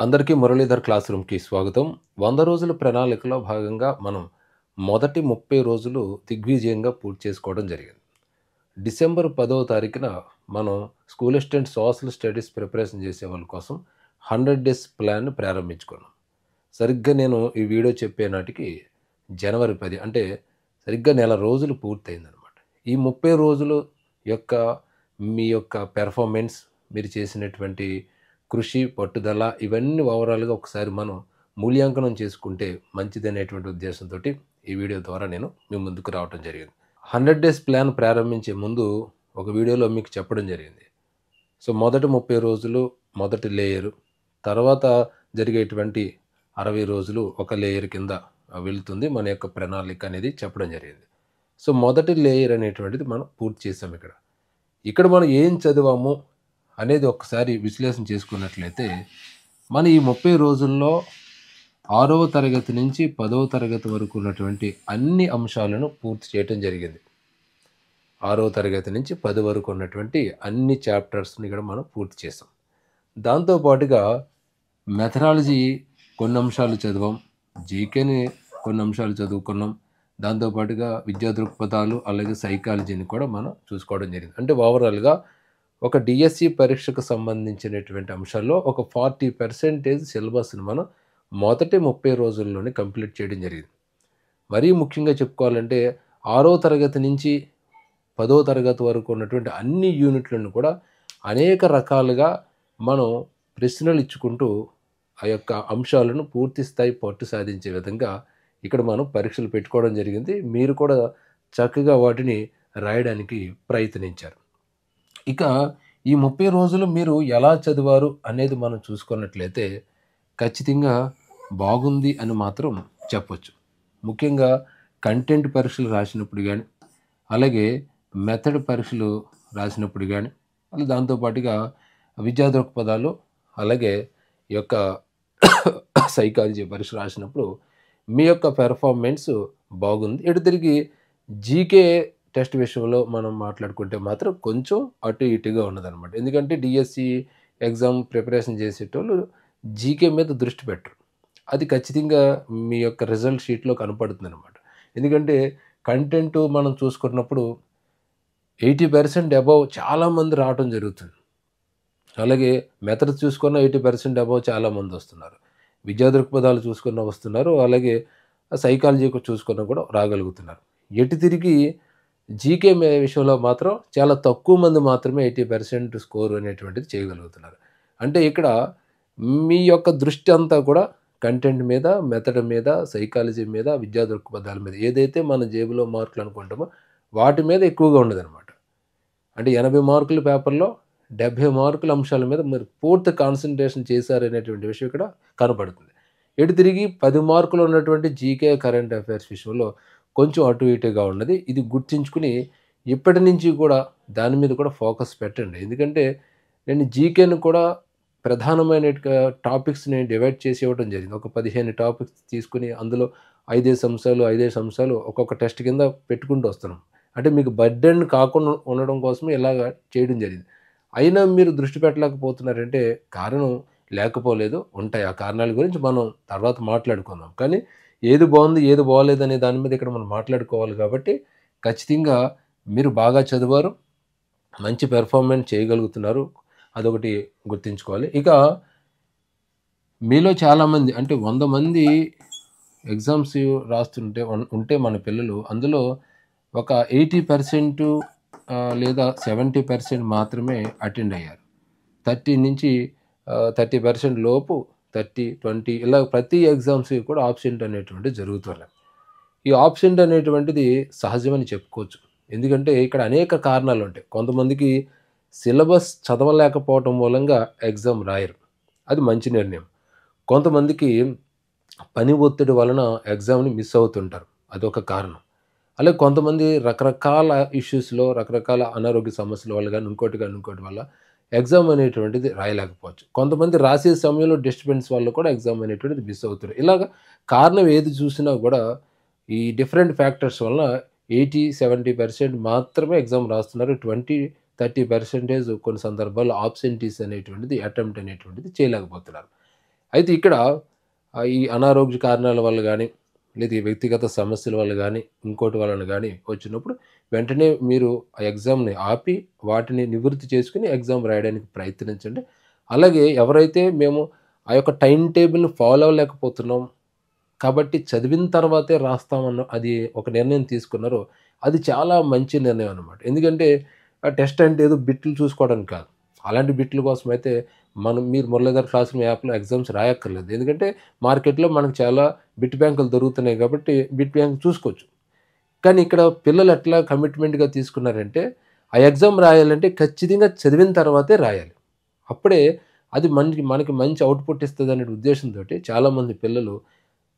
అందరికీ మురళీధర్ క్లాస్ రూమ్‌కి స్వాగతం. 100 రోజుల ప్రణాళికలో భాగంగా మనం మొదటి 30 రోజులు దిగ్విజయంగా పూర్తి చేసుకోవడం జరిగింది. డిసెంబర్ 10వ తారీఖున మనం school assistant social studies preparation చేసే వాళ్ళ కోసం 100 డేస్ ప్లాన్‌ని ప్రారంభించుకున్నాం. సరిగ్గా నేను ఈ వీడియో చెప్పే నాటికి జనవరి 10 అంటే సరిగ్గా నెల రోజులు పూర్తయిందనమాట. ఈ 30 రోజులు యొక్క మీ యొక్క పెర్ఫార్మెన్స్, మీరు చేసినటువంటి కృషి, పట్టుదల ఇవన్నీ ఓవరాల్‌గా ఒకసారి మనం మూల్యాంకనం చేసుకుంటే మంచిదనేటువంటి ఉద్దేశంతోటి ఈ వీడియో ద్వారా నేను మీ ముందుకు రావటం జరిగింది. 100 డేస్ ప్లాన్ ప్రారంభించే ముందు ఒక వీడియోలో మీకు చెప్పడం జరిగింది. సో, మొదటి 30 రోజులు మొదటి లేయరు, తర్వాత జరిగేటువంటి 60 రోజులు ఒక లేయర్ కింద వెళ్తుంది మన యొక్క ప్రణాళిక అనేది చెప్పడం జరిగింది. సో, మొదటి లేయర్ అనేటువంటిది మనం పూర్తి చేసాం ఇక్కడ. ఇక్కడ మనం ఏం చదివాము అనేది ఒక్కసారి విశ్లేషణ చేసుకున్నట్లయితే, మన ఈ 30 రోజుల్లో 6వ తరగతి నుంచి 10వ తరగతి వరకు ఉన్నటువంటి అన్ని అంశాలను పూర్తి చేయటం జరిగింది. 6వ తరగతి నుంచి 10 వరకు ఉన్నటువంటి అన్ని చాప్టర్స్‌ని కూడా మనం పూర్తి చేసాం. దాంతో పాటుగా మెథడాలజీ కొన్ని అంశాలు చదివాం. జీకేని కొన్ని అంశాలు చదువుకున్నాం. దాంతో పాటుగా విద్యా దృక్పథాలు, అలాగే సైకాలజీని కూడా మనం చూసుకోవడం జరిగింది. అంటే ఓవరాల్‌గా ఒక డిఎస్సి పరీక్షకు సంబంధించినటువంటి అంశాల్లో ఒక 40% సిలబస్‌ని మనం మొదటి 30 రోజుల్లోనే కంప్లీట్ చేయడం జరిగింది. మరీ ముఖ్యంగా చెప్పుకోవాలంటే 6వ తరగతి నుంచి 10వ తరగతి వరకు ఉన్నటువంటి అన్ని యూనిట్లను కూడా అనేక రకాలుగా మనం ప్రశ్నలు ఇచ్చుకుంటూ ఆ యొక్క అంశాలను పూర్తి స్థాయి పట్టు సాధించే విధంగా ఇక్కడ మనం పరీక్షలు పెట్టుకోవడం జరిగింది. మీరు కూడా చక్కగా వాటిని రాయడానికి ప్రయత్నించారు. ఇక ఈ 30 రోజులు మీరు ఎలా చదివారు అనేది మనం చూసుకున్నట్లయితే ఖచ్చితంగా బాగుంది అని మాత్రం చెప్పొచ్చు. ముఖ్యంగా కంటెంట్ పరీక్షలు రాసినప్పుడు గానీ, అలాగే మెథడ్ పరీక్షలు రాసినప్పుడు గానీ, దాంతో పాటుగా విద్యా దృక్పథాలు, అలాగే ఈ యొక్క సైకాలజీ పరీక్ష రాసినప్పుడు మీ యొక్క పెర్ఫార్మెన్స్ బాగుంది. ఇటు తిరిగి జీకే టెస్ట్ విషయంలో మనం మాట్లాడుకుంటే మాత్రం కొంచెం అటు ఇటుగా ఉన్నదనమాట. ఎందుకంటే డిఎస్సి ఎగ్జామ్ ప్రిపరేషన్ చేసేటోళ్ళు జీకే మీద దృష్టి పెట్టరు. అది ఖచ్చితంగా మీ యొక్క రిజల్ట్ షీట్‌లో కనపడుతుందనమాట. ఎందుకంటే కంటెంట్ మనం చూసుకున్నప్పుడు 80% అబోవ్ చాలామంది రావటం జరుగుతుంది. అలాగే మెథడ్స్ చూసుకున్న 80% అబోవ్ చాలామంది వస్తున్నారు. విద్యా దృక్పథాలు చూసుకున్న వస్తున్నారు. అలాగే సైకాలజీ చూసుకున్న కూడా రాగలుగుతున్నారు. ఎటు తిరిగి జీకే విషయంలో మాత్రం చాలా తక్కువ మంది మాత్రమే 80% స్కోర్ అనేటువంటిది చేయగలుగుతున్నారు. అంటే ఇక్కడ మీ యొక్క దృష్టి అంతా కూడా కంటెంట్ మీద, మెథడ్ మీద, సైకాలజీ మీద, విద్యా దృక్పథాల మీద, ఏదైతే మన జేబులో మార్కులు అనుకుంటామో వాటి మీద ఎక్కువగా ఉండదనమాట. అంటే 80 మార్కుల పేపర్‌లో 70 మార్కుల అంశాల మీద మీరు పూర్తి కాన్సంట్రేషన్ చేశారనేటువంటి విషయం ఇక్కడ కనపడుతుంది. ఇటు తిరిగి 10 మార్కులు ఉన్నటువంటి జీకే, కరెంట్ అఫైర్స్ విషయంలో కొంచెం అటు ఇటుగా ఉన్నది. ఇది గుర్తుంచుకుని ఇప్పటి నుంచి కూడా దాని మీద కూడా ఫోకస్ పెట్టండి. ఎందుకంటే నేను జీకేని కూడా ప్రధానమైన టాపిక్స్‌ని డివైడ్ చేసి ఇవ్వడం జరిగింది. ఒక 15 టాపిక్స్ తీసుకొని అందులో 5 అంశాలు, 5 అంశాలు ఒక్కొక్క టెస్ట్ కింద పెట్టుకుంటూ వస్తున్నాం. అంటే మీకు బర్డెన్ కాకుండా ఉండడం కోసమే ఇలాగ చేయడం జరిగింది. అయినా మీరు దృష్టి పెట్టలేకపోతున్నారంటే కారణం లేకపోలేదు. ఉంటాయి. ఆ కారణాల గురించి మనం తర్వాత మాట్లాడుకుందాం. కానీ ఏది బావుంది, ఏది బాలేదనే దాని మీద ఇక్కడ మనం మాట్లాడుకోవాలి కాబట్టి ఖచ్చితంగా మీరు బాగా చదివారు. మంచి పెర్ఫార్మెన్స్ చేయగలుగుతున్నారు. అదొకటి గుర్తుంచుకోవాలి. ఇక మీలో చాలామంది అంటే 100 మంది ఎగ్జామ్స్ రాస్తుంటే ఉంటే మన పిల్లలు అందులో ఒక 80% లేదా 70% మాత్రమే అటెండ్ అయ్యారు. 30 నుంచి 30% లోపు 30, 20 ఇలా ప్రతి ఎగ్జామ్స్‌కి కూడా ఆబ్సెంట్ అనేటువంటిది జరుగుతున్నాయి. ఈ ఆబ్సెంట్ అనేటువంటిది సహజమని చెప్పుకోవచ్చు. ఎందుకంటే ఇక్కడ అనేక కారణాలుంటాయి. కొంతమందికి సిలబస్ చదవలేకపోవటం మూలంగా ఎగ్జామ్ రాయరు. అది మంచి నిర్ణయం. కొంతమందికి పని ఒత్తిడి వలన ఎగ్జామ్‌ని మిస్ అవుతుంటారు. అదొక కారణం. అలాగే కొంతమంది రకరకాల ఇష్యూస్‌లో, రకరకాల అనారోగ్య సమస్యల వల్ల గాని, ఇంకోటి గాని, ఇంకోటి వల్ల ఎగ్జామ్ అనేటువంటిది రాయలేకపోవచ్చు. కొంతమంది రాసే సమయంలో డిస్టర్బెన్స్ వల్ల కూడా ఎగ్జామ్ అనేటువంటిది మిస్ అవుతున్నారు. ఇలాగ కారణం ఏది చూసినా కూడా ఈ డిఫరెంట్ ఫ్యాక్టర్స్ వలన 80, 70% మాత్రమే ఎగ్జామ్ రాస్తున్నారు. 20, 30% కొన్ని సందర్భాల్లో ఆబ్సెంటీస్ అనేటువంటిది అటెంప్ట్ అనేటువంటిది చేయలేకపోతున్నారు. అయితే ఇక్కడ ఈ అనారోగ్య కారణాల వల్ల గానీ, లేదా ఈ వ్యక్తిగత సమస్యల వల్ల గానీ, ఇంకోటి వలన గానీ వచ్చినప్పుడు వెంటనే మీరు ఆ ఎగ్జామ్‌ని ఆపి, వాటిని నివృత్తి చేసుకొని ఎగ్జామ్ రాయడానికి ప్రయత్నించండి. అలాగే ఎవరైతే మేము ఆ యొక్క టైమ్ టేబుల్‌ని ఫాలో అవ్వలేకపోతున్నాం, కాబట్టి చదివిన తర్వాతే రాస్తామన్న అది ఒక నిర్ణయం తీసుకున్నారో, అది చాలా మంచి నిర్ణయం అనమాట. ఎందుకంటే టెస్ట్ అంటే ఏదో బిట్లు చూసుకోవడానికి కాదు. అలాంటి బిట్ల కోసమైతే మీరు మురళీధర్ క్లాస్ రూమ్ యాప్‌లో ఎగ్జామ్స్ రాయక్కర్లేదు. ఎందుకంటే మార్కెట్‌లో మనకు చాలా బిట్ బ్యాంకులు దొరుకుతున్నాయి కాబట్టి బిట్ బ్యాంక్ చూసుకోవచ్చు. కానీ ఇక్కడ పిల్లలు ఎట్లా కమిట్మెంట్‌గా తీసుకున్నారంటే, ఆ ఎగ్జామ్ రాయాలంటే ఖచ్చితంగా చదివిన తర్వాతే రాయాలి. అప్పుడే అది మనకి మంచి ఔట్‌పుట్ ఇస్తదనే ఉద్దేశంతోటి చాలామంది పిల్లలు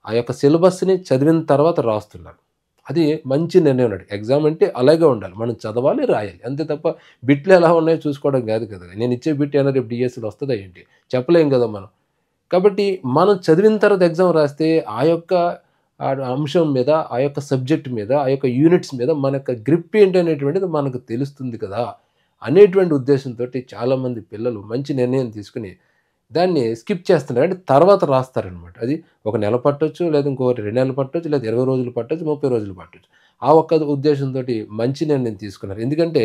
ఆ యొక్క సిలబస్‌ని చదివిన తర్వాత రాస్తున్నారు. అది మంచి నిర్ణయం అండి. ఎగ్జామ్ అంటే అలాగే ఉండాలి. మనం చదవాలి, రాయాలి. అంతే తప్ప బిట్లు ఎలా ఉన్నాయో చూసుకోవడం కాదు కదా! నేను ఇచ్చే బిట్ ఏమైనా రేపు డీఎస్‌లో వస్తదా ఏంటి? చెప్పలేం కదా మనం. కాబట్టి మనం చదివిన తర్వాత ఎగ్జామ్ రాస్తే ఆ యొక్క అంశం మీద, ఆ యొక్క సబ్జెక్ట్ మీద, ఆ యొక్క యూనిట్స్ మీద మన యొక్క గ్రిప్ ఏంటనేటువంటిది మనకు తెలుస్తుంది కదా! అనేటువంటి ఉద్దేశంతోటి చాలామంది పిల్లలు మంచి నిర్ణయం తీసుకొని దాన్ని స్కిప్ చేస్తున్నారు. అంటే తర్వాత రాస్తారనమాట. అది ఒక నెల పట్టొచ్చు, లేదా ఇంకోటి 2 నెలలు పట్టొచ్చు, లేదా 20 రోజులు పట్టొచ్చు, 30 రోజులు పట్టొచ్చు. ఆ ఒక్క ఉద్దేశంతోటి మంచి నిర్ణయం తీసుకున్నారు. ఎందుకంటే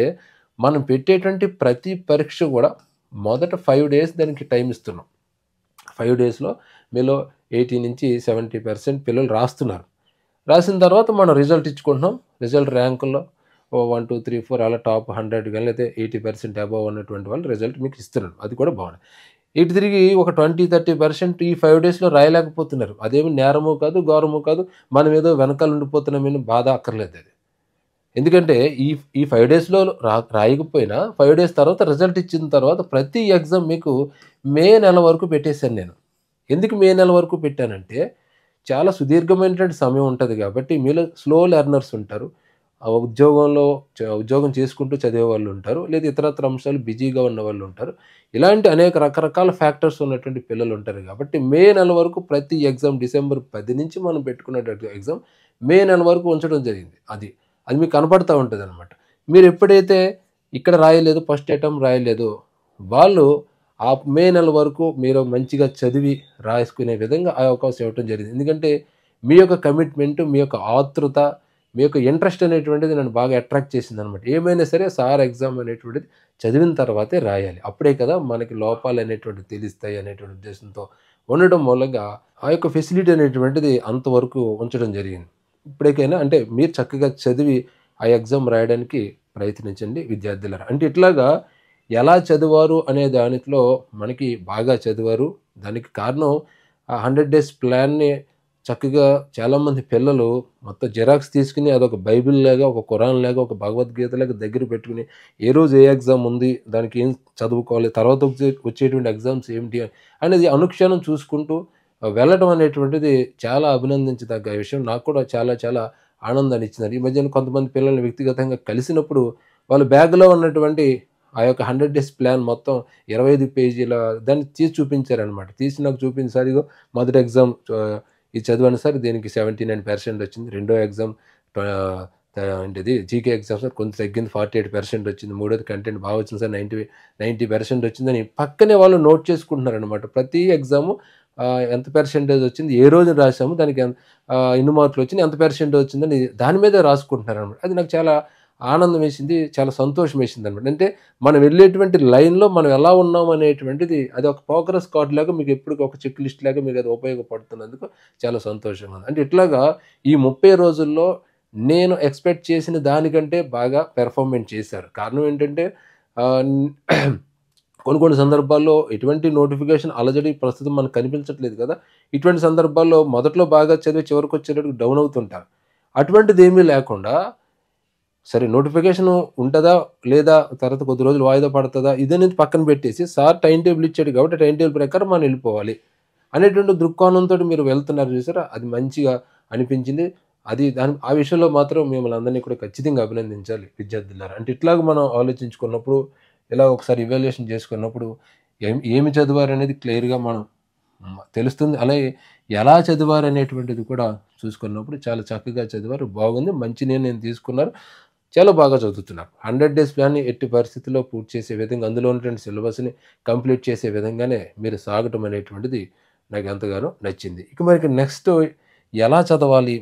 మనం పెట్టేటువంటి ప్రతి పరీక్ష గూడా మొదట 5 డేస్ దానికి టైమ్ ఇస్తున్నాం. 5 డేస్‌లో మీలో 80-70% పిల్లలు రాస్తున్నారు. రాసిన తర్వాత మనం రిజల్ట్ ఇచ్చుకుంటున్నాం. రిజల్ట్ ర్యాంకుల్లో 1, 2, 3, 4 అలా టాప్ 100 గాని లేతే 80% అబోవ్ ఉన్నటువంటి వాళ్ళు రిజల్ట్ మీకు ఇస్తున్నారు. అది కూడా బావుంది. ఇటు తిరిగి ఒక 20, 30% ఈ 5 డేస్‌లో రాయలేకపోతున్నారు. అదేమి నేరము కాదు, ఘోరము కాదు. మనమేదో వెనకాల ఉండిపోతున్నామని బాధ అక్కర్లేదది. ఎందుకంటే ఈ 5 డేస్‌లో రాయకపోయినా 5 డేస్ తర్వాత రిజల్ట్ ఇచ్చిన తర్వాత ప్రతి ఎగ్జామ్ మీకు మే నెల వరకు పెట్టేసాను నేను. ఎందుకు మే నెల వరకు పెట్టానంటే, చాలా సుదీర్ఘమైనటువంటి సమయం ఉంటది గాబట్టి, మీలో స్లో లెర్నర్స్ ఉంటారు. ఉద్యోగంలో ఉద్యోగం చేసుకుంటూ చదివేవాళ్ళుంటారు. లేదా ఇతరత్ర అంశాలు బిజీగా ఉన్నవాళ్ళుంటారు. ఇలాంటి అనేక రకరకాల ఫ్యాక్టర్స్ ఉన్నటువంటి పిల్లలుంటారు గాబట్టి, మే నెల వరకు ప్రతి ఎగ్జామ్ డిసెంబర్ 10 నుంచి మనం పెట్టుకునేటటువంటి ఎగ్జామ్ మే నెల వరకు ఉంచడం జరిగింది. అది మీకు కనపడతా ఉంటదనమాట. మీరెప్పుడైతే ఇక్కడ రాయలేదు, ఫస్ట్ అటెంప్ట్ రాయలేదో, వాళ్ళు ఆ మే నెల వరకు మీరు మంచిగా చదివి రాసుకునే విధంగా ఆ అవకాశం ఇవ్వటం జరిగింది. ఎందుకంటే మీ యొక్క కమిట్మెంట్, మీ యొక్క ఆతృత, మీ యొక్క ఇంట్రెస్ట్ అనేటువంటిది నన్ను బాగా అట్రాక్ట్ చేసిందనమాట. ఏమైనా సరే సార్ ఎగ్జామ్ అనేటువంటిది చదివిన తర్వాతే రాయాలి. అప్పుడే కదా మనకి లోపాలనేటువంటివి తెలుస్తాయి అనేటువంటి ఉద్దేశంతో ఉండడం మూలంగా ఆ యొక్క ఫెసిలిటీ అనేటువంటిది అంతవరకు ఉంచడం జరిగింది. ఇప్పటికైనా అంటే మీరు చక్కగా చదివి ఆ ఎగ్జామ్ రాయడానికి ప్రయత్నించండి విద్యార్థులారా. అంటే ఇట్లాగా ఎలా చదివారు అనే దానిలో మనకి బాగా చదివారు. దానికి కారణం ఆ 100 డేస్ ప్లాన్‌ని చక్కగా చాలామంది పిల్లలు మొత్తం జిరాక్స్ తీసుకొని అదొక బైబిల్‌లాగా, ఒక ఖురాన్‌లాగా, ఒక భగవద్గీతలాగా దగ్గర పెట్టుకొని ఏ రోజు ఏ ఎగ్జామ్ ఉంది, దానికి ఏం చదువుకోవాలి, తర్వాత వచ్చేటువంటి ఎగ్జామ్స్ ఏమిటి అనేది అనుక్షణం చూసుకుంటూ వెళ్ళడం అనేటువంటిది చాలా అభినందించదగ్గ విషయం. నాకు కూడా చాలా చాలా ఆనందాన్ని ఇచ్చిందండి. ఈ మధ్యన కొంతమంది పిల్లల్ని వ్యక్తిగతంగా కలిసినప్పుడు వాళ్ళ బ్యాగ్‌లో ఉన్నటువంటి ఆ యొక్క 100 డేస్ ప్లాన్ మొత్తం 25 పేజీల దాన్ని తీసి చూపించారనమాట. తీసి నాకు చూపించి సార్ ఇగో మొదటి ఎగ్జామ్ ఇది చదివాను సార్ దీనికి 79% వచ్చింది. రెండో ఎగ్జామ్ ఆహ్, ఏంటిది జీకే ఎగ్జామ్ సార్ కొంచెం తగ్గింది 48% వచ్చింది. మూడోది కంటెంట్ బాగా వచ్చింది సార్ 90% వచ్చిందని పక్కనే వాళ్ళు నోట్ చేసుకుంటున్నారనమాట. ప్రతి ఎగ్జాము ఎంత పర్సెంటేజ్ వచ్చింది, ఏ రోజున రాసాము, దానికి ఎన్ని మార్కులు వచ్చినాయి, ఎంత పర్సెంటేజ్ వచ్చిందని దాని మీదే రాసుకుంటున్నారనమాట. అది నాకు చాలా ఆనందం వేసింది. చాలా సంతోషం వేసిందనమాట. అంటే మనం వెళ్ళేటువంటి లైన్‌లో మనం ఎలా ఉన్నాం అనేటువంటిది అది ఒక ప్రోగ్రెస్ కార్డ్ లాగా మీకు ఎప్పటికి ఒక చెక్ లిస్ట్ లాగా మీకు అది ఉపయోగపడుతున్నందుకు చాలా సంతోషంగా ఉంది. అంటే ఇట్లాగా ఈ 30 రోజుల్లో నేను ఎక్స్‌పెక్ట్ చేసిన దానికంటే బాగా పెర్ఫార్మెన్స్ చేశారు. కారణం ఏంటంటే ఆహ్, కొన్ని కొన్ని సందర్భాల్లో ఎటువంటి నోటిఫికేషన్ అలజడి ప్రస్తుతం మనకు కనిపించట్లేదు కదా! ఇటువంటి సందర్భాల్లో మొదట్లో బాగా చదివి చివరికొచ్చేటప్పటికి డౌన్ అవుతుంటారు. అటువంటిదేమీ లేకుండా సరే నోటిఫికేషను ఉంటదా? లేదా? తర్వాత కొద్ది రోజులు వాయిదా పడతదా? ఇదనేది పక్కన పెట్టేసి సార్ టైమ్ టేబుల్ ఇచ్చాడు కాబట్టి టైమ్ టేబుల్ ప్రకారం మనం ఎళ్ళిపోవాలి. అనేటువంటి దృక్కోణంతోటి మీరు వెళ్తున్నారు చూసారా? అది మంచిగా అనిపించింది. ఆ విషయంలో మాత్రం మిమ్మల్ని అందరిని కూడా ఖచ్చితంగా అభినందించాలి విద్యార్థులారా. అంటే ఇట్లాగ మనం ఆలోచించుకున్నప్పుడు, ఇలా ఒకసారి ఇవాల్యుయేషన్ చేసుకున్నప్పుడు ఏమి చదివారనేది క్లియర్‌గా మనం తెలుస్తుంది. అలాగే ఎలా చదివారనేటువంటిది కూడా చూసుకున్నప్పుడు చాలా చక్కగా చదివారు. బాగుంది. మంచి నిర్ణయం తీసుకున్నారు. చాలా బాగా చదువుతున్నారు. 100 డేస్ ప్లాన్‌ని ఎట్టి పరిస్థితిలో పూర్తి చేసే విధంగా అందులో ఉన్నటువంటి సిలబస్‌ని కంప్లీట్ చేసే విధంగానే మీరు సాగటం అనేటువంటిది నాకు ఎంతగానో నచ్చింది. ఇక మరి నెక్స్ట్ ఎలా చదవాలి?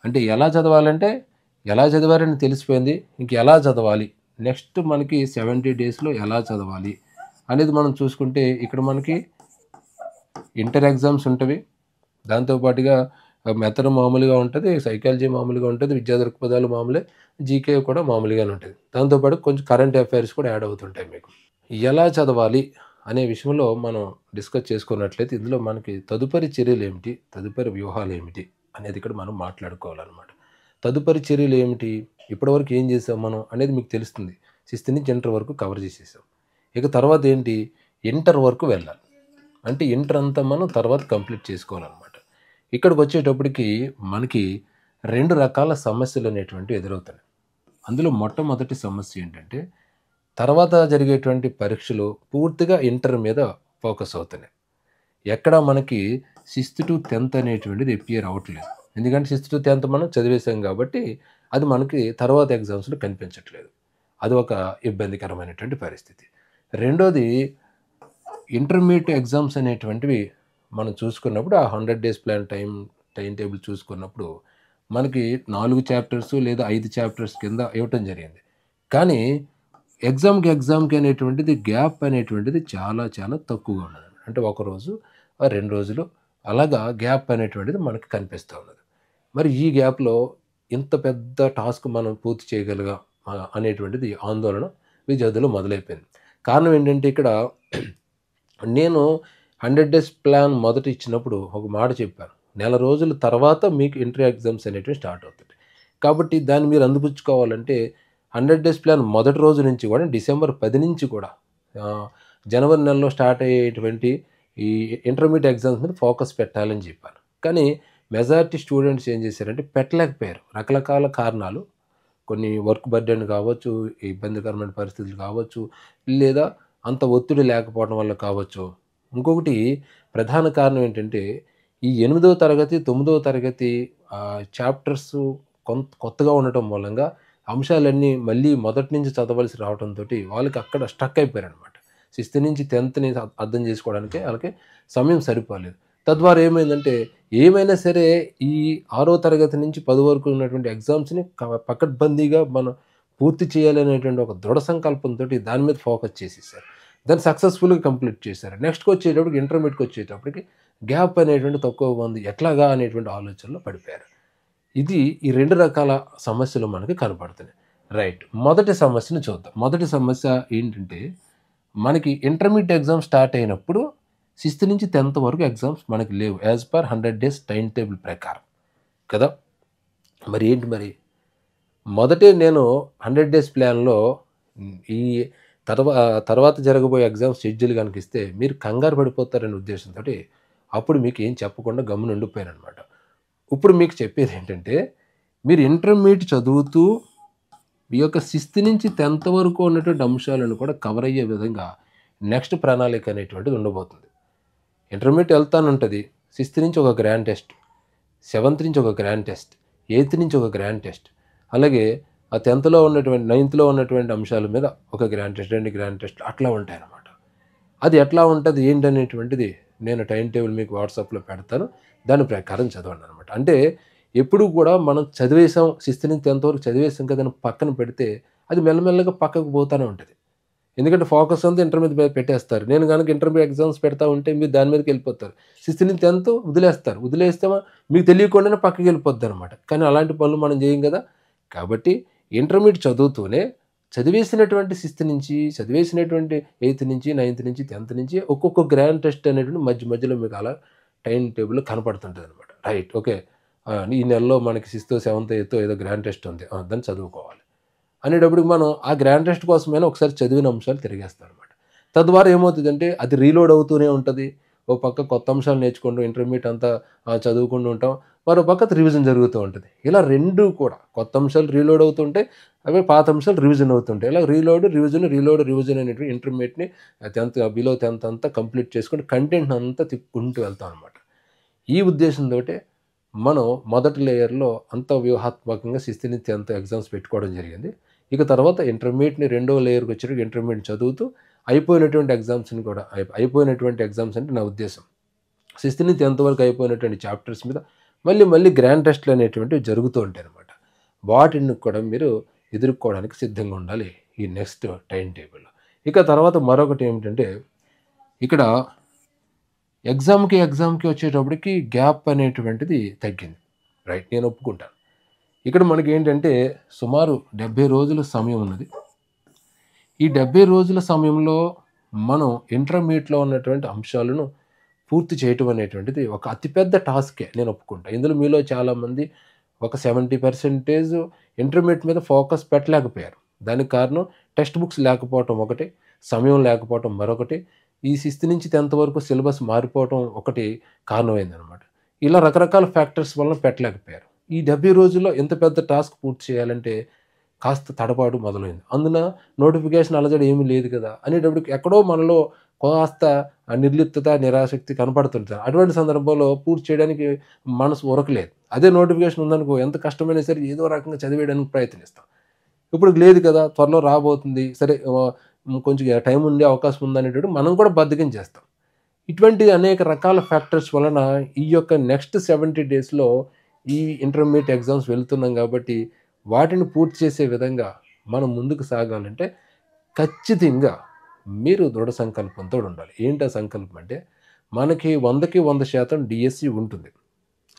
అంటే ఎలా చదవాలంటే, ఎలా చదివారని తెలిసిపోయింది. ఇంక ఎలా చదవాలి? నెక్స్ట్ మనకి 70 డేస్‌లో ఎలా చదవాలి? అనేది మనం చూసుకుంటే ఇక్కడ మనకి ఇంటర్ ఎగ్జామ్స్ ఉంటవి. దాంతో పాటుగా మెథడ్ మామూలుగా ఉంటది. సైకాలజీ మామూలుగా ఉంటది. విద్యా దృక్పథాలు మామూలే. జీకే కూడా మామూలుగానే ఉంటది. దాంతో పాటు కొంచెం కరెంట్ అఫైర్స్ కూడా యాడ్ అవుతుంటాయి మీకు. ఎలా చదవాలి అనే విషయంలో మనం డిస్కస్ చేసుకున్నట్లయితే ఇందులో మనకి తదుపరి చర్యలేమిటి? తదుపరి వ్యూహాలేమిటి? అనేది ఇక్కడ మనం మాట్లాడుకోవాలనమాట. తదుపరి చర్యలేమిటి? ఇప్పటివరకు ఏం చేసాం మనం అనేది మీకు తెలుస్తుంది. సిక్స్త్ నుంచి ఇంటర్ వరకు కవర్ చేసేసాం. ఇక తర్వాత ఏంటి? ఇంటర్ వరకు వెళ్ళాలి. అంటే ఇంటర్ అంతా మనం తర్వాత కంప్లీట్ చేసుకోవాలనమాట. ఇక్కడికొచ్చేటప్పటికి మనకి 2 రకాల సమస్యలనేటువంటివి ఎదురవుతున్నాయి. అందులో మొట్టమొదటి సమస్య ఏంటంటే, తర్వాత జరిగేటువంటి పరీక్షలు పూర్తిగా ఇంటర్ మీద ఫోకస్ అవుతున్నాయి. ఎక్కడ మనకి 6th-10th అనేటువంటిది అపియర్ అవ్వట్లేదు. ఎందుకంటే 6th-10th మనం చదివేసాం కాబట్టి, అది మనకి తర్వాత ఎగ్జామ్స్‌లో కనిపించట్లేదు. అది ఒక ఇబ్బందికరమైనటువంటి పరిస్థితి. రెండోది ఇంటర్మీడియేట్ ఎగ్జామ్స్ అనేటువంటివి మనం చూసుకున్నప్పుడు ఆ 100 డేస్ ప్లాన్ టైమ్ టేబుల్ చూసుకున్నప్పుడు మనకి 4 చాప్టర్స్ లేదా 5 చాప్టర్స్ కింద ఇవ్వటం జరిగింది. కానీ ఎగ్జామ్‌కి అనేటువంటిది గ్యాప్ అనేటువంటిది చాలా చాలా తక్కువగా ఉన్నది. అంటే ఒకరోజు, 2 రోజులు అలాగా గ్యాప్ అనేటువంటిది మనకు కనిపిస్తూ ఉన్నది. మరి ఈ గ్యాప్‌లో ఇంత పెద్ద టాస్క్ మనం పూర్తి చేయగలిగా అనేటువంటిది ఆందోళన విద్యార్థుల్లో మొదలైపోయింది. కారణం ఏంటంటే ఇక్కడ నేను 100 డేస్ ప్లాన్ మొదట ఇచ్చినప్పుడు ఒక మాట చెప్పాను. నెల రోజుల తర్వాత మీకు ఇంటర్ ఎగ్జామ్స్ అనేటివి స్టార్ట్ అవుతాయి. కాబట్టి దాన్ని మీరు అందిపుచ్చుకోవాలంటే 100 డేస్ ప్లాన్ మొదటి రోజు నుంచి కూడా డిసెంబర్ 10 నుంచి కూడా ఆహ్, జనవరి నెలలో స్టార్ట్ అయ్యేటువంటి ఈ ఇంటర్మీడియేట్ ఎగ్జామ్స్ మీద ఫోకస్ పెట్టాలని చెప్పాను. కానీ మెజారిటీ స్టూడెంట్స్ ఏం చేశారంటే పెట్టలేకపోయారు. రకరకాల కారణాలు కొన్ని వర్క్ బర్డెన్ కావచ్చు, ఇబ్బందికరమైన పరిస్థితులు కావచ్చు, లేదా అంత ఒత్తిడి లేకపోవడం వల్ల కావచ్చు. ఇంకొకటి ప్రధాన కారణం ఏంటంటే, ఈ 8వ తరగతి, 9వ తరగతి చాప్టర్స్ కొత్తగా ఉండటం మూలంగా అంశాలన్నీ మళ్ళీ మొదటి నుంచి చదవాల్సి రావడంతోటి వాళ్ళకి అక్కడ స్ట్రక్ అయిపోయారనమాట. 6th నుంచి 10థ్‌ని అర్థం చేసుకోవడానికి ఆళ్ళకి సమయం సరిపోలేదు. తద్వారా ఏమైందంటే, ఏమైనా సరే ఈ 6వ తరగతి నుంచి 10 వరకు ఉన్నటువంటి ఎగ్జామ్స్‌ని పకడ్బందీగా మనం పూర్తి చేయాలనేటువంటి ఒక దృఢ సంకల్పంతోటి దాని మీద ఫోకస్ చేసేసారు. దాన్ని సక్సెస్‌ఫుల్‌గా కంప్లీట్ చేశారు. నెక్స్ట్‌కొచ్చేటప్పటికి ఇంటర్మీడియేట్‌కొచ్చేటప్పటికి గ్యాప్ అనేటువంటి తక్కువగా ఉంది. ఎట్లాగా అనేటువంటి ఆలోచనలో పడిపోయారు. ఇది ఈ 2 రకాల సమస్యలు మనకి కనపడుతున్నాయి. రైట్. మొదటి సమస్యను చూద్దాం. మొదటి సమస్య ఏంటంటే, మనకి ఇంటర్మీడియేట్ ఎగ్జామ్ స్టార్ట్ అయినప్పుడు 6th నుంచి 10th వరకు ఎగ్జామ్స్ మనకి లేవు. As per 100 days time table ప్రకారం. కదా! మరి ఏంటి మరి? మొదటే నేను 100 డేస్ ప్లాన్‌లో ఈ తర్వాత జరగబోయే ఎగ్జామ్స్ షెడ్యూల్ గనక ఇస్తే మీరు కంగారు పడిపోతారనే ఉద్దేశంతోటి అప్పుడు మీకు ఏం చెప్పకుండా గమ్మున ఉండిపోయాననమాట. ఇప్పుడు మీకు చెప్పేదేంటంటే, మీరు ఇంటర్మీడియేట్ చదువుతూ ఈ యొక్క 6th నుంచి 10th వరకు ఉన్నటువంటి అంశాలను కూడా కవర్ అయ్యే విధంగా నెక్స్ట్ ప్రణాళిక అనేటువంటిది ఉండబోతుంది. ఇంటర్మీడియేట్ ఎళ్తానుంటది. 6th నుంచి ఒక గ్రాండ్ టెస్ట్, 7th నుంచి ఒక గ్రాండ్ టెస్ట్, 8th నుంచి ఒక గ్రాండ్ టెస్ట్, అలాగే ఆ 10థ్‌లో ఉన్నటువంటి 9థ్‌లో ఉన్నటువంటి అంశాల మీద ఒక గ్రాండ్ టెస్ట్, 2 గ్రాండ్ టెస్ట్‌లు అట్లా ఉంటాయన్నమాట. అది ఎట్లా ఉంటది ఏంటనేటువంటిది నేను టైమ్ టేబుల్ మీకు వాట్సాప్‌లో పెడతాను. దాని ప్రకారం చదవండనమాట. అంటే ఎప్పుడు కూడా మనం చదివేసాం 6th నుంచి 10th వరకు చదివేసాం కదా అని పక్కన పెడితే అది మెల్లమెల్లగా పక్కకు పోతానే ఉంటది. ఎందుకంటే ఫోకస్ అంతా ఇంటర్మీడియేట్ మీద పెట్టేస్తారు. నేను గనుక ఇంటర్మీడియేట్ ఎగ్జామ్స్ పెడతా ఉంటే మీరు దాని మీదకెళ్ళిపోతారు. 6th నుంచి 10th వదిలేస్తారు. వదిలేస్తే మీకు తెలియకుండానే పక్కకెళ్ళిపోద్దనమాట. కానీ అలాంటి పనులు మనం చేయం గదా! కాబట్టి ఇంటర్మీడియేట్ చదువుతూనే చదివేసినటువంటి 6th నుంచి, చదివేసినటువంటి 8th నుంచి, 9th నుంచి, 10th నుంచి ఒక్కొక్క గ్రాండ్ టెస్ట్ అనేటువంటి మధ్యలో మీకు అలా టైమ్ టేబుల్‌లో కనపడుతుంటదనమాట. రైట్. ఓకే. ఈ నెలలో మనకి 6థ్, 7థ్, 8థ్ ఏదో గ్రాండ్ టెస్ట్ ఉంది. దాన్ని చదువుకోవాలి. అనేటప్పటికి మనం ఆ గ్రాండ్ టెస్ట్ కోసమైనా ఒకసారి చదివిన అంశాలు తిరిగేస్తామనమాట. తద్వారా ఏమవుతదంటే అది రీలోడ్ అవుతూనే ఉంటది. ఓ పక్క కొత్త అంశాలు నేర్చుకుంటూ ఇంటర్మీడియేట్ అంతా చదువుకుంటూ ఉంటాం. మరో పక్క రివిజన్ జరుగుతూ ఉంటది. ఇలా 2 కూడా కొత్త అంశాలు రీలోడ్ అవుతుంటాయి. అవే పాత అంశాలు రివిజన్ అవుతుంటాయి. ఇలా రివిజన్ అనేటువంటి ఇంటర్మీడియేట్‌ని 10th బిలో 10th అంతా కంప్లీట్ చేసుకొని కంటెంట్‌ని అంతా తిప్పుకుంటూ వెళ్తాం అనమాట. ఈ ఉద్దేశంతోటే మనం మొదటి లేయర్‌లో అంత వ్యూహాత్మకంగా 6th నుంచి 10th ఎగ్జామ్స్ పెట్టుకోవడం జరిగింది. ఇక తర్వాత ఇంటర్మీడియేట్‌ని రెండో లేయర్‌కొచ్చేటప్పటికి ఇంటర్మీడియేట్ చదువుతూ అయిపోయినటువంటి ఎగ్జామ్స్‌ని కూడా అయిపోయినటువంటి ఎగ్జామ్స్ అంటే నా ఉద్దేశం. 6థ్ నుంచి 10థ్ వరకు అయిపోయినటువంటి చాప్టర్స్ మీద మళ్ళీ మళ్ళీ గ్రాండ్ టెస్ట్‌లు అనేటువంటివి జరుగుతూ ఉంటాయన్నమాట. వాటిని కూడా మీరు ఎదుర్కోవడానికి సిద్ధంగా ఉండాలి ఈ నెక్స్ట్ టైమ్ టేబుల్‌లో. ఇక తర్వాత మరొకటి ఏమిటంటే ఇక్కడ ఎగ్జామ్‌కి వచ్చేటప్పటికి గ్యాప్ అనేటువంటిది తగ్గింది. రైట్. నేను ఒప్పుకుంటాను. ఇక్కడ మనకేంటంటే సుమారు 70 రోజుల సమయం ఉన్నది. ఈ 70 రోజుల సమయంలో మనం ఇంటర్మీడియేట్‌లో ఉన్నటువంటి అంశాలను పూర్తి చేయటం అనేటువంటిది ఒక అతిపెద్ద టాస్కే నేను ఒప్పుకుంటా. ఇందులో మీలో చాలామంది ఒక 70% ఇంటర్మీడియేట్ మీద ఫోకస్ పెట్టలేకపోయారు. దానికి కారణం టెక్స్ట్ బుక్స్ లేకపోవటం ఒకటి, సమయం లేకపోవటం మరొకటి, ఈ 6థ్ నుంచి 10థ్ వరకు సిలబస్ మారిపోవటం ఒకటి కారణమైందనమాట. ఇలా రకరకాల ఫ్యాక్టర్స్ వలన పెట్టలేకపోయారు. ఈ 70 రోజుల్లో ఇంత పెద్ద టాస్క్ పూర్తి చేయాలంటే కాస్త తడబాటు మొదలైంది. అందున నోటిఫికేషన్ అలజడి ఏమీ లేదు కదా! అనేటప్పటికి ఎక్కడో మనలో కాస్త నిర్లిప్తత, నిరాసక్తి కనపడుతుంటది. అటువంటి సందర్భంలో పూర్తి చేయడానికి మనసు ఉరకలేదు. అదే నోటిఫికేషన్ ఉందనుకో ఎంత కష్టమైనా సరే ఏదో రకంగా చదివేయడానికి ప్రయత్నిస్తాం. ఇప్పుడు లేదు కదా! త్వరలో రాబోతుంది. సరే కొంచెం టైం ఉండే అవకాశం ఉందనేటట్టు మనం కూడా బద్ధకం చేస్తాం. ఇటువంటి అనేక రకాల ఫ్యాక్టర్స్ వలన ఈ యొక్క నెక్స్ట్ 70 డేస్‌లో ఈ ఇంటర్మీడియేట్ ఎగ్జామ్స్ వెళ్తున్నాం కాబట్టి వాటిని పూర్తి చేసే విధంగా మనం ముందుకు సాగాలంటే ఖచ్చితంగా మీరు దృఢ సంకల్పంతో ఉండాలి. ఏంటి ఆ సంకల్పం అంటే మనకి 100కి 100% డీఎస్సీ ఉంటుంది.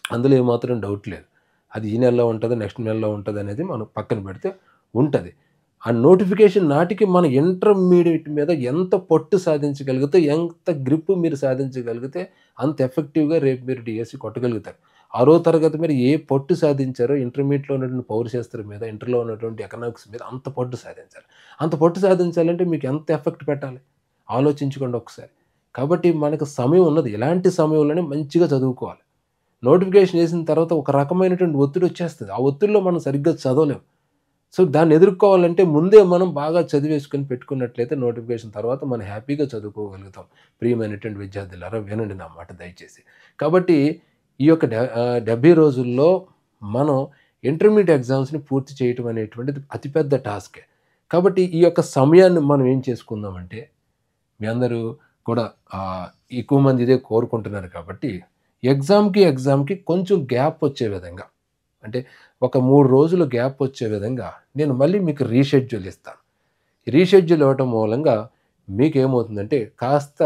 అందులో ఏమాత్రం డౌట్ లేదు. అది ఈ నెలలో ఉంటది, నెక్స్ట్ నెలలో ఉంటదనేది మనం పక్కన పెడితే ఉంటది. ఆ నోటిఫికేషన్ నాటికి మన ఇంటర్మీడియేట్ మీద ఎంత పట్టు సాధించగలిగితే, ఎంత గ్రిప్ మీరు సాధించగలిగితే అంత ఎఫెక్టివ్‌గా రేపు మీరు డీఎస్సీ కొట్టగలుగుతారు. 6వ తరగతి మీద ఏ పట్టు సాధించారో ఇంటర్మీడియేట్‌లో ఉన్నటువంటి పౌరశాస్త్రం మీద, ఇంటర్‌లో ఉన్నటువంటి ఎకనామిక్స్ మీద అంత పట్టు సాధించాలి. అంత పట్టు సాధించాలంటే మీకు ఎంత ఎఫెక్ట్ పెట్టాలి? ఆలోచించుకోండి ఒకసారి. కాబట్టి మనకు సమయం ఉన్నది. ఇలాంటి సమయంలోనే మంచిగా చదువుకోవాలి. నోటిఫికేషన్ ఏసిన తర్వాత ఒక రకమైనటువంటి ఒత్తిడి వచ్చేస్తది. ఆ ఒత్తిడిలో మనం సరిగ్గా చదవలేం. సో, దాన్ని ఎదుర్కోవాలంటే ముందే మనం బాగా చదివేసుకొని పెట్టుకున్నట్లయితే నోటిఫికేషన్ తర్వాత మనం హ్యాపీగా చదువుకోగలుగుతాం. ప్రియమైనటువంటి విద్యార్థులారా వినండి నా మాట దయచేసి. కాబట్టి ఈ యొక్క 70 రోజుల్లో మనం ఇంటర్మీడియేట్ ఎగ్జామ్స్‌ని పూర్తి చేయటం అనేటువంటిది అతిపెద్ద టాస్కే. కాబట్టి ఈ యొక్క సమయాన్ని మనం ఏం చేసుకుందామంటే మీ అందరూ కూడా ఎక్కువ మంది ఇదే కోరుకుంటున్నారు కాబట్టి ఎగ్జామ్‌కి కొంచెం గ్యాప్ వచ్చే విధంగా అంటే ఒక 3 రోజులు గ్యాప్ వచ్చే విధంగా నేను మళ్ళీ మీకు రీషెడ్యూల్ ఇస్తాను. రీషెడ్యూల్ ఇవ్వటం మూలంగా మీకేమవుతుందంటే కాస్త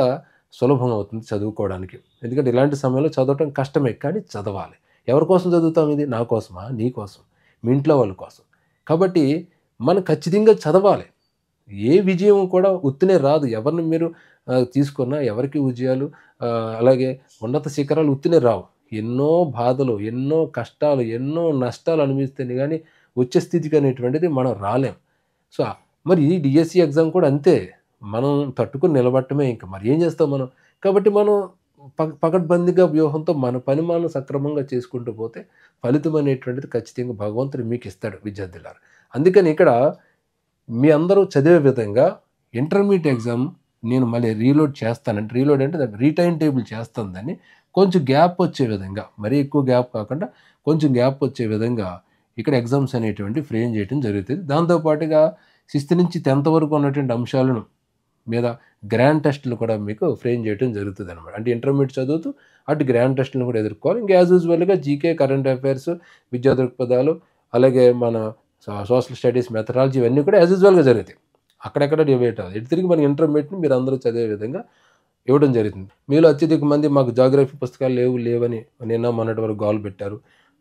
సులభం అవుతుంది చదువుకోవడానికి. ఎందుకంటే ఇలాంటి సమయంలో చదవటం కష్టమే కానీ చదవాలి. ఎవరి కోసం చదువుతాం ఇది? నా కోసమా? నీ కోసం. మీ ఇంట్లో వాళ్ళ కోసం. కాబట్టి మనం ఖచ్చితంగా చదవాలి. ఏ విజయం కూడా ఉత్తినే రాదు. ఎవరిని మీరు తీసుకున్నా ఎవరికి విజయాలు అలాగే ఉన్నత శిఖరాలు ఉత్తినే రావు. ఎన్నో బాధలు, ఎన్నో కష్టాలు, ఎన్నో నష్టాలు అనుభవిస్తేనే గానీ వచ్చే స్థితికి అనేటువంటిది మనం రాలేం. సో, మరి ఈ డీఎస్సీ ఎగ్జామ్ కూడా అంతే. మనం తట్టుకొని నిలబడటమే ఇంక. మరి ఏం చేస్తాం మనం? కాబట్టి మనం పకడ్బందీగా వ్యూహంతో మన పని మనం సక్రమంగా చేసుకుంటూ పోతే ఫలితం అనేటువంటిది ఖచ్చితంగా భగవంతుడు మీకిస్తాడు విద్యార్థులారా. అందుకని ఇక్కడ మీ అందరూ చదివే విధంగా ఇంటర్మీడియేట్ ఎగ్జామ్ నేను మళ్ళీ రీలోడ్ చేస్తానంటే రీలోడ్ అంటే దాన్ని రీటైమ్ టేబుల్ చేస్తాను దాన్ని. కొంచెం గ్యాప్ వచ్చే విధంగా మరీ ఎక్కువ గ్యాప్ కాకుండా కొంచెం గ్యాప్ వచ్చే విధంగా ఇక్కడ ఎగ్జామ్స్ అనేటువంటివి ఫ్రేమ్ చేయడం జరుగుతుంది. దాంతో పాటుగా 6థ్ నుంచి 10థ్ వరకు ఉన్నటువంటి అంశాలను మీద గ్రాండ్ టెస్ట్‌లు కూడా మీకు ఫ్రేమ్ చేయడం జరుగుతదనమాట. అంటే ఇంటర్మీడియేట్ చదువుతూ అటు గ్రాండ్ టెస్ట్‌లను కూడా ఎదుర్కోవాలి. ఇంకా యాజ్ యూజువల్‌గా జీకే, కరెంట్ అఫైర్స్, విద్యా దృక్పథాలు అలాగే మన సోషల్ స్టడీస్ మెథడాలజీ ఇవన్నీ కూడా యాజ్ యూజువల్‌గా జరుగుతాయి. అక్కడక్కడ డిబేట్ అవ్వదు. ఇటు తిరిగి మన ఇంటర్మీడియేట్‌ని మీరందరూ చదివే విధంగా ఇవ్వడం జరుగుతుంది. మీలో అత్యధిక మంది మాకు జాగ్రఫీ పుస్తకాలు లేవని నిన్న మొన్నటి వరకు గోల పెట్టారు.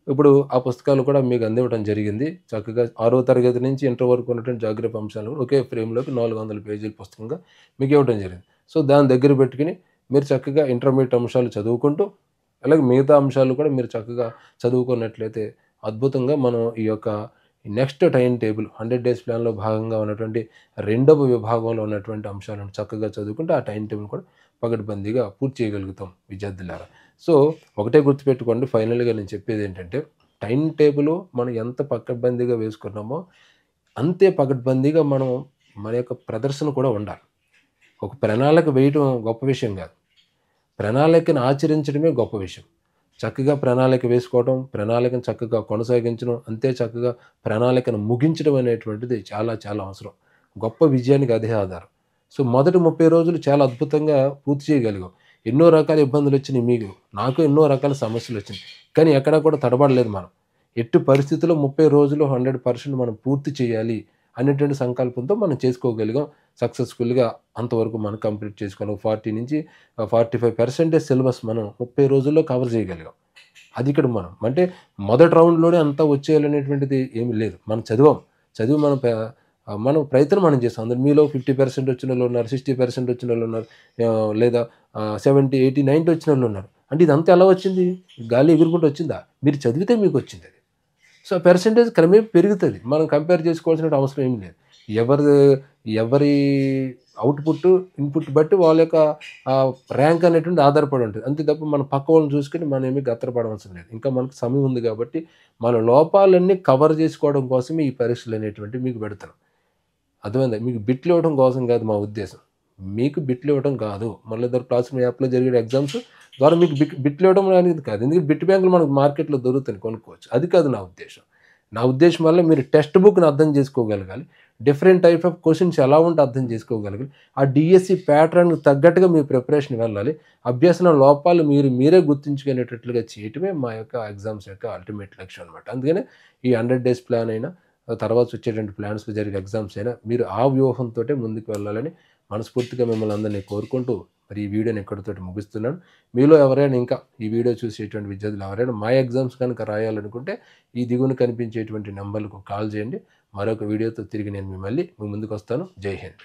ఇప్పుడు ఆ పుస్తకాలు కూడా మీకు అందివ్వడం జరిగింది. చక్కగా 6వ తరగతి నుంచి ఇంటర్ వరకు ఉన్నటువంటి జాగ్రఫీ అంశాలు కూడా ఒకే ఫ్రేమ్‌లోకి 400 పేజీల పుస్తకంగా మీకు ఇవ్వడం జరిగింది. సో, దాన్ని దగ్గర పెట్టుకొని మీరు చక్కగా ఇంటర్మీడియేట్ అంశాలు చదువుకుంటూ అలాగే మిగతా అంశాలు కూడా మీరు చక్కగా చదువుకున్నట్లయితే అద్భుతంగా మనం ఈ యొక్క నెక్స్ట్ టైమ్ టేబుల్ 100 డేస్ ప్లాన్‌లో భాగంగా ఉన్నటువంటి రెండవ విభాగంలో ఉన్నటువంటి అంశాలను చక్కగా చదువుకుంటే ఆ టైమ్ టేబుల్ కూడా పకడ్బందీగా పూర్తి చేయగలుగుతాం విద్యార్థులారా. సో, ఒకటే గుర్తుపెట్టుకోండి ఫైనల్‌గా నేను చెప్పేదేంటంటే టైమ్ టేబుల్ మనం ఎంత పకడ్బందీగా వేసుకున్నామో అంతే పకడ్బందీగా మనం మన యొక్క ప్రదర్శన కూడా ఉండాలి. ఒక ప్రణాళిక వేయటం గొప్ప విషయం కాదు. ప్రణాళికను ఆచరించడమే గొప్ప విషయం. చక్కగా ప్రణాళిక వేసుకోవడం, ప్రణాళికను చక్కగా కొనసాగించడం, అంతే చక్కగా ప్రణాళికను ముగించడం అనేటువంటిది చాలా చాలా అవసరం. గొప్ప విజయానికి అదే ఆధారం. సో మొదటి 30 రోజులు చాలా అద్భుతంగా పూర్తి చేయగలిగాం. ఎన్నో రకాల ఇబ్బందులొచ్చినియి మీకు. నాకు ఎన్నో రకాల సమస్యలొచ్చినియి. కానీ ఎక్కడా కూడా తడబడలేదు మనం. ఎట్టి పరిస్థితిలో 30 రోజులు 100% మనం పూర్తి చేయాలి అనేటువంటి సంకల్పంతో మనం చేసుకోగలిగాం. సక్సెస్‌ఫుల్‌గా అంతవరకు మనం కంప్లీట్ చేసుకోగలం. 40 నుంచి 45% సిలబస్ మనం 30 రోజుల్లో కవర్ చేయగలిగాం. అది ఇక్కడ మనం. అంటే మొదటి రౌండ్‌లోనే అంతా వచ్చేయాలనేటువంటిది ఏమి లేదు. మనం చదివాం. చదివి మనం ప్రయత్నం మనం చేసాం. అందులో మీలో 50% వచ్చినోళ్ళున్నారు, 60% వచ్చినోళ్ళున్నారు. లేదా 70, 80, 90 వచ్చినోళ్ళున్నారు. అంటే ఇదంతా ఎలా వచ్చింది? గాలి ఎగురుకుంటూ వచ్చిందా? మీరు చదివితే మీకొచ్చిందది. సో, పర్సెంటేజ్ క్రమేపీ పెరుగుతది. మనం కంపేర్ చేసుకోవాల్సిన అవసరం ఏమి లేదు. ఎవరిది ఎవరి అవుట్‌పుట్, ఇన్‌పుట్ బట్టి వాళ్ళ యొక్క ర్యాంక్ అనేటువంటిది ఆధారపడి ఉంటది. అంతే తప్ప మన పక్కోళ్ళని చూసుకొని మనమేమి గత్తరపడవసరం లేదు. ఇంకా మనకు సమయం ఉంది కాబట్టి, మన లోపాలన్నీ కవర్ చేసుకోవడం కోసమే ఈ పరీక్షలనేటువంటివి మీకు పెడతాను. అర్థమైందా? మీకు బిట్లు ఇవ్వడం కోసం కాదు మా ఉద్దేశం. మీకు బిట్లు ఇవ్వడం కాదు. మురళీధర్ క్లాస్ రూమ్ యాప్‌లో జరిగే ఎగ్జామ్స్ ద్వారా మీకు బిట్లు ఇవ్వడం అనేది కాదు. ఎందుకంటే బిట్ బ్యాంకులు మనకు మార్కెట్‌లో దొరుకుతున్నాయి కొనుక్కోవచ్చు. అది కాదు నా ఉద్దేశ్యం. నా ఉద్దేశ్యం వల్ల మీరు టెక్స్ట్ బుక్‌ని అర్థం చేసుకోగలగాలి. డిఫరెంట్ టైప్ ఆఫ్ క్వెషన్స్ ఎలా ఉంటే అర్థం చేసుకోగలగాలి. ఆ డీఎస్సీ ప్యాటర్న్‌కి తగ్గట్టుగా మీ ప్రిపరేషన్ వెళ్ళాలి. అభ్యసన లోపాలు మీరే గుర్తుంచుకునేటట్లుగా చేయటమే మా యొక్క ఎగ్జామ్స్ యొక్క అల్టిమేట్ లక్ష్యం అనమాట. అందుకనే ఈ 100 డేస్ ప్లాన్ అయినా ఆ తర్వాత వచ్చేటువంటి ప్లాన్స్‌లో జరిగే ఎగ్జామ్స్ అయినా మీరు ఆ వ్యూహంతోటే ముందుకు వెళ్ళాలని మనస్ఫూర్తిగా మిమ్మల్ని అందరిని కోరుకుంటూ మరి ఈ వీడియోని ఇక్కడితోటి ముగిస్తున్నాను. మీలో ఎవరైనా ఇంకా ఈ వీడియో చూసేటువంటి విద్యార్థులు ఎవరైనా మా ఎగ్జామ్స్ కనుక రాయాలనుకుంటే ఈ దిగువన కనిపించేటువంటి నంబర్‌లకు కాల్ చేయండి. మరొక వీడియోతో తిరిగి నేను మీ ముందుకొస్తాను. జై హింద్.